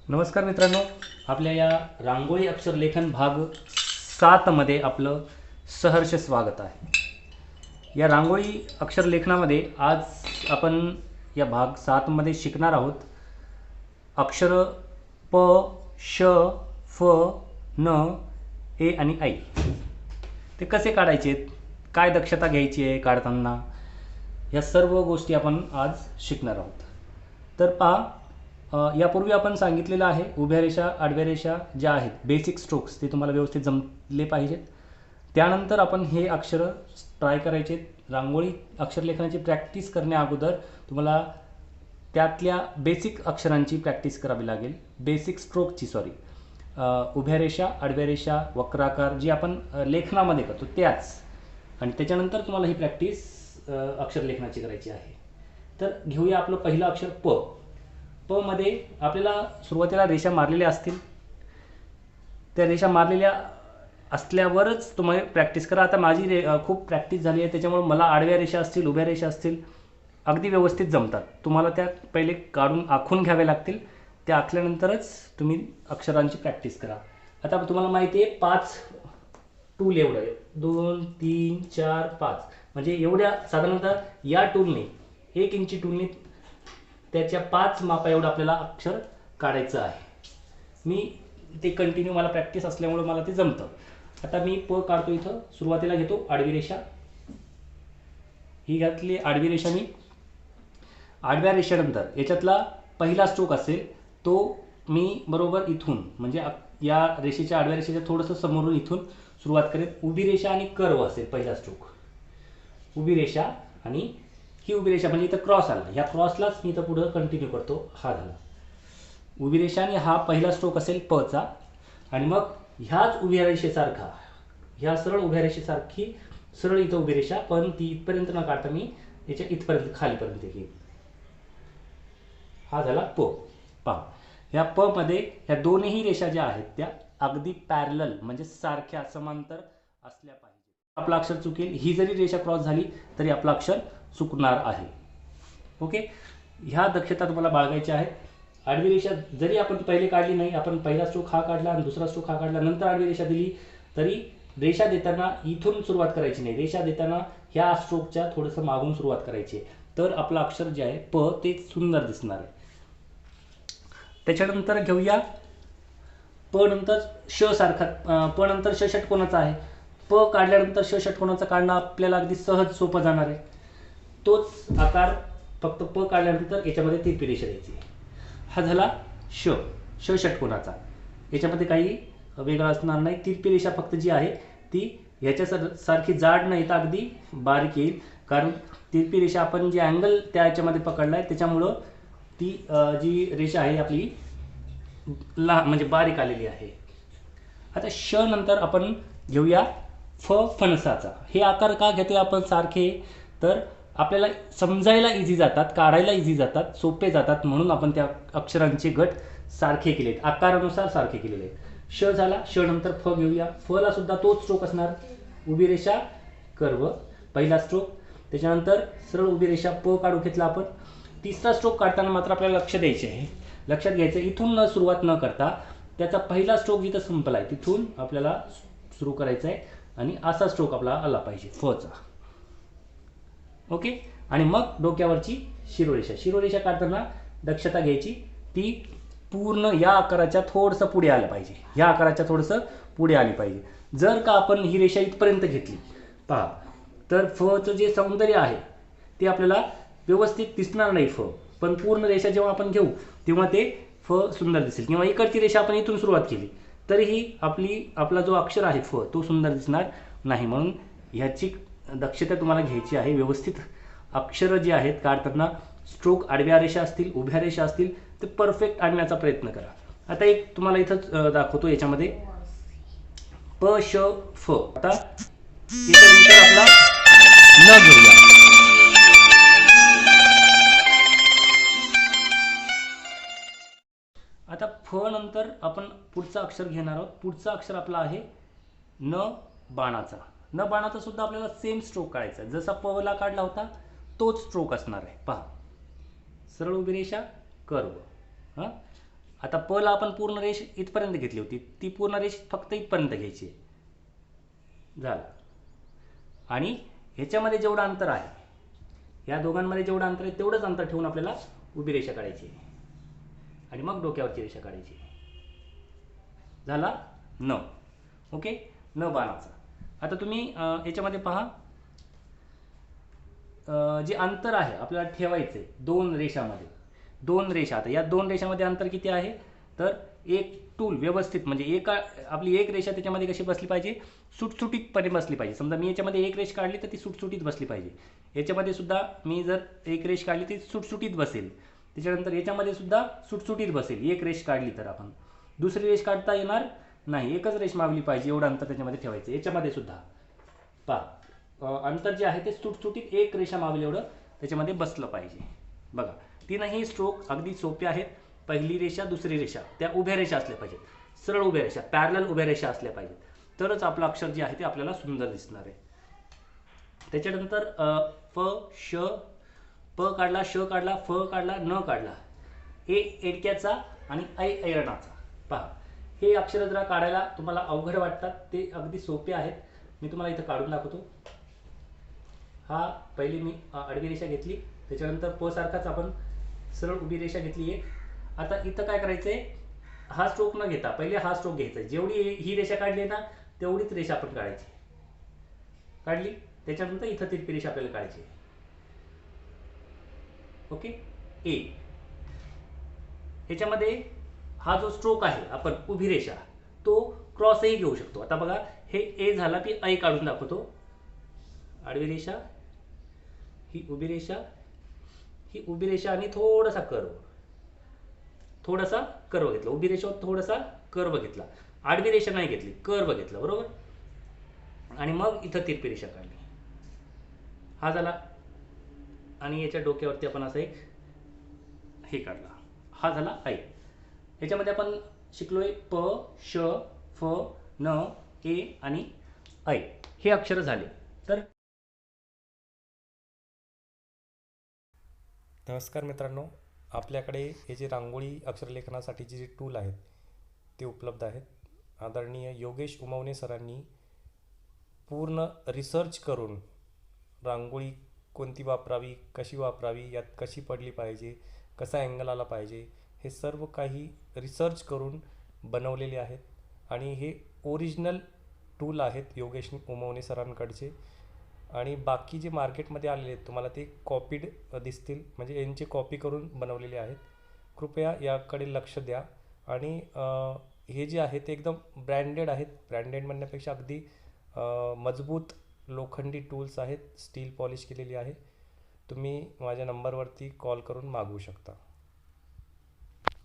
नमस्कार मित्रांनो, आपल्या या रांगोळी अक्षरलेखन भाग 7 मध्ये आपलं सहर्ष स्वागत आहे। या रांगोळी अक्षरलेखनामध्ये आज आपण या भाग 7 मध्ये शिकणार आहोत अक्षर प, श, फ, न, ए आणि ऐ ते कसे काढायचे, काय दक्षता घ्यायची आहे काढताना, या सर्व गोष्टी आपण आज शिकणार आहोत। तर पहा, यापूर्वी आपण सांगितलेलं आहे उभ्या रेषा आडव्या रेषा ज्या आहेत बेसिक स्ट्रोक्स ते तुम्हाला व्यवस्थित जमले पाहिजेत। त्यानंतर आपण हे अक्षर ट्राय करायचे। रांगोळी अक्षरलेखनाची प्रॅक्टिस करण्या अगोदर तुम्हाला त्यातल्या बेसिक अक्षरांची प्रॅक्टिस करावी लागेल, बेसिक स्ट्रोकची उभ्या रेषा आडव्या रेषा वक्राकार जी आपण लेखनामध्ये करतो त्याच, आणि त्याच्यानंतर तुम्हाला ही प्रॅक्टिस अक्षरलेखनाची करायची आहे। तर घेऊया आपलं पहिलं अक्षर प। प मध्ये आपल्याला सुरुवातीला रेषा मारलेल्या असतील, त्या रेषा मारलेल्या असल्यावरच तुम्ही प्रॅक्टिस करा। आता माझी खूप प्रॅक्टिस झाली आहे त्याच्यामुळे मला आडव्या रेषा असतील उभ्या रेषा असतील अगदी व्यवस्थित जमतात। तुम्हाला त्या पहिले काढून आखून घ्यावे लागतील, त्या आखल्यानंतरच तुम्ही अक्षरांची प्रॅक्टिस करा। आता तुम्हाला माहिती आहे 5 टूल एवढं आहे, 2 3 4 5 म्हणजे एवढ्या साधारणतः या टूलने 1 इंची टूलने त्याच्या 5 मापा एवढं आपल्याला अक्षर काढायचं आहे। मी ते कंटिन्यू मला प्रॅक्टिस असल्यामुळे मला ते जमतं। आता मी प काढतो, इथं सुरुवातीला घेतो आडवी रेषा, ही घातली आडवी रेषा। मी आडव्या रेषेनंतर याच्यातला पहिला स्ट्रोक असेल तो मी बरोबर इथून म्हणजे या रेषेच्या आडव्या रेषेच्या थोडंसं समोरून इथून सुरुवात करेन। उभी रेषा आणि कर्व असेल पहिला स्ट्रोक, उभी रेषा आणि ही उभी रेषा म्हणजे इथं क्रॉस आला, ह्या क्रॉसलाच मी इथं पुढे कंटिन्यू करतो। हा झाला उभी रेषा आणि हा पहिला स्ट्रोक असेल प चा, आणि मग ह्याच उभ्या रेषेसारखा ह्या सरळ उभ्या रेषेसारखी सरळ इथं उभी रेषा, पण ती इथपर्यंत न काढता मी याच्या इथपर्यंत खालीपर्यंत घेईन। हा झाला प। पहा, ह्या प मध्ये ह्या दोन्ही रेषा ज्या आहेत त्या अगदी पॅरलल म्हणजे सारख्या समांतर असल्या पाहिजे। आपलं अक्षर चुकेल, ही जरी रेषा क्रॉस झाली तरी आपलं अक्षर चुकणार आहे। ओके, ह्या दक्षता तुम्हाला बाळगायच्या आहेत। आडवी रेषा जरी आपण पहिले काढली नाही, आपण पहिला स्ट्रोक हा काढला आणि दुसरा स्ट्रोक हा काढला, नंतर आडवी रेषा दिली तरी रेषा देताना इथून सुरुवात करायची नाही, रेषा देताना ह्या स्ट्रोकच्या थोडंसं मागून सुरुवात करायची, तर आपलं अक्षर जे आहे प ते सुंदर दिसणार आहे। त्याच्यानंतर घेऊया प नंतर श सारखा, प नंतर श षटकोनाचा आहे। प काढल्यानंतर श षटकोनाचा काढणं आपल्याला अगदी सहज सोपं जाणार आहे। तोच आकार फक्त प काढल्यानंतर याच्यामध्ये तिरपी रेषा द्यायची। हा झाला श, श षटकोनाचा, याच्यामध्ये काही वेगळं असणार नाही। तिरपी रेषा फक्त जी आहे ती ह्याच्या सारखी जाड नाही तर अगदी बारीक येईल, कारण तिरपी रेषा आपण जी अँगल त्या याच्यामध्ये पकडलाय त्याच्यामुळं ती जी रेषा आहे आपली म्हणजे बारीक आलेली आहे। आता श नंतर आपण घेऊया फ फणसाचा। हे आकार का घेतोय आपण सारखे, तर आपल्याला समजायला इझी जातात, काढायला इझी जातात, सोपे जातात, म्हणून आपण त्या अक्षरांचे गट सारखे केलेत, आकारानुसार सारखे केलेले आहेत। श झाला, श नंतर फ घेऊया। फ ला सुद्धा तोच स्ट्रोक असणार, उभी रेषा कर्व पहिला स्ट्रोक, त्याच्यानंतर सरळ उभी रेषा प काढू घेतला आपण। तिसरा स्ट्रोक काढताना मात्र आपल्याला लक्ष द्यायचे आहे, लक्षात घ्यायचं इथून न सुरुवात न करता त्याचा पहिला स्ट्रोक जिथं संपलाय तिथून आपल्याला सुरू करायचा आहे आणि असा स्ट्रोक आपला आला पाहिजे फ चा। ओके, आणि मग डोक्यावरची शिरोरेषा, शिरोरेषा काढताना दक्षता घ्यायची, ती पूर्ण या आकाराच्या थोडंसं पुढे आलं पाहिजे, या आकाराच्या थोडंसं पुढे आली पाहिजे। जर का आपण ही रेषा इथपर्यंत घेतली पहा, तर फ चं जे सौंदर्य आहे ते आपल्याला व्यवस्थित दिसणार नाही फ, पण पूर्ण रेषा जेव्हा आपण घेऊ तेव्हा ते फ सुंदर दिसेल। किंवा इकडची रेषा आपण इथून सुरुवात केली तरीही आपला जो अक्षर आहे फ तो सुंदर दिसणार नाही, म्हणून ह्याची दक्षता तुम्हाला घ्यायची आहे। व्यवस्थित अक्षर जी आहेत काढताना स्ट्रोक आडव्या रेषा असतील उभ्या रेषा असतील ते परफेक्ट आणण्याचा प्रयत्न करा। आता एक तुम्हाला इथं दाखवतो, याच्यामध्ये प श फ। आता याच्यानंतर आपला न घेऊया, आता फ नंतर आपण पुढचं अक्षर घेणार आहोत। पुढचं अक्षर आपलं आहे न बाणाचा। न बाणाचा सुद्धा आपल्याला सेम स्ट्रोक काढायचा, जसा प ला काढला होता तोच स्ट्रोक असणार आहे। पहा, सरळ उभी रेषा कर्व, आता प ला आपण पूर्ण रेष इथपर्यंत घेतली होती, ती पूर्ण रेष फक्त इथपर्यंत घ्यायची आहे. झालं. आणि ह्याच्यामध्ये जेवढं अंतर आहे, या दोघांमध्ये जेवढं अंतर आहे तेवढंच अंतर ठेवून आपल्याला उभी रेषा काढायची आहे आणि मग डोक्यावरची रेषा काढायची. झाला न. ओके, न बाणाचा. आता तुम्ही याच्यामध्ये पहा, जे अंतर आहे आपल्याला ठेवायचं आहे दोन रेषामध्ये, दोन रेषा. आता या दोन रेषामध्ये अंतर किती आहे, तर एक टूल व्यवस्थित म्हणजे आपली एक रेषा त्याच्यामध्ये कशी बसली पाहिजे, सुटसुटीतपणे बसली पाहिजे. समजा मी याच्यामध्ये एक रेष काढली तर ती सुटसुटीत बसली पाहिजे. याच्यामध्ये सुद्धा मी जर एक रेष काढली ती सुटसुटीत बसेल. त्याच्यानंतर याच्यामध्ये सुद्धा सुटसुटीत बसेल. एक रेष काढली तर आपण दुसरी रेष काढता येणार नाही, एकच रेष मावली पाहिजे, एवढं अंतर त्याच्यामध्ये ठेवायचं. याच्यामध्ये सुद्धा पहा, अंतर जे आहे ते सुटसुटीत एक रेषा मावली एवढं त्याच्यामध्ये बसलं पाहिजे. बघा, तीनही स्ट्रोक अगदी सोपे आहेत. पहिली रेषा, दुसरी रेषा त्या उभ्या रेषा असल्या पाहिजेत, सरळ उभ्या रेषा, पॅरलल उभ्या रेषा असल्या पाहिजेत, तरच आपलं अक्षर जे आहे ते आपल्याला सुंदर दिसणार आहे. त्याच्यानंतर फ, श, प काढला, श काढला, फ काढला, न काढला, ए एडक्याचा आणि ऐ ऐरणाचा. पहा, हे अक्षर जरा काढायला तुम्हाला अवघड वाटतात, ते अगदी सोपे आहेत. मी तुम्हाला इथं काढून दाखवतो. हा पहिली मी आडवी रेषा घेतली, त्याच्यानंतर प सारखाच आपण सरळ उभी रेषा घेतली आहे. आता इथं काय करायचं आहे, हा स्ट्रोक न घेता पहिले हा स्ट्रोक घ्यायचा. जेवढी ही रेषा काढली ना तेवढीच रेषा आपण काढायची. काढली, त्याच्यानंतर इथं तिरपी रेषा आपल्याला काढायची. ओके, ए. याच्यामध्ये हा जो स्ट्रोक आहे आपण उभी रेषा, तो क्रॉसही घेऊ शकतो. आता बघा, हे ए झाला, ती ऐ काढून दाखवतो. आडवी रेषा, ही उभी रेषा, ही उभी रेषा आणि थोडासा कर्व, थोडासा कर्व घेतला. उभी रेषेवर थोडासा कर्व घेतला, आडवी रेषा नाही घेतली, कर्व घेतला, बरोबर. आणि मग इथं तिरपी रेषा काढली. हा झाला. आणि याच्या डोक्यावरती आपण असं एक हे काढला, हा झाला ऐ. याच्यामध्ये आपण शिकलोय प, श, फ, न, ए आणि ऐ हे अक्षर झाले. तर नमस्कार मित्रांनो, आपल्याकडे हे जे रांगोळी अक्षरलेखनासाठीचे जे टूल आहेत ते उपलब्ध आहेत. आदरणीय योगेश उमवणे सरांनी पूर्ण रिसर्च करून रांगोळी कोणती वापरावी, कशी वापरावी, यात कशी पडली पाहिजे, कसा अँगल आला पाहिजे, हे सर्व काही रिसर्च करून बनवलेले आहेत. आणि हे ओरिजिनल टूल आहेत योगेश उमवणे सरांकडचे. आणि बाकी जे मार्केटमध्ये आलेले आहेत तुम्हाला ते कॉपीड दिसतील, म्हणजे यांची कॉपी करून बनवलेले आहेत. कृपया याकडे लक्ष द्या. आणि हे जे आहे ते एकदम ब्रँडेड आहेत. ब्रँडेड म्हणण्यापेक्षा अगदी मजबूत लोखंडी टूल्स आहेत, स्टील पॉलिश केलेली आहे. तुम्ही माझ्या नंबरवरती कॉल करून मागवू शकता.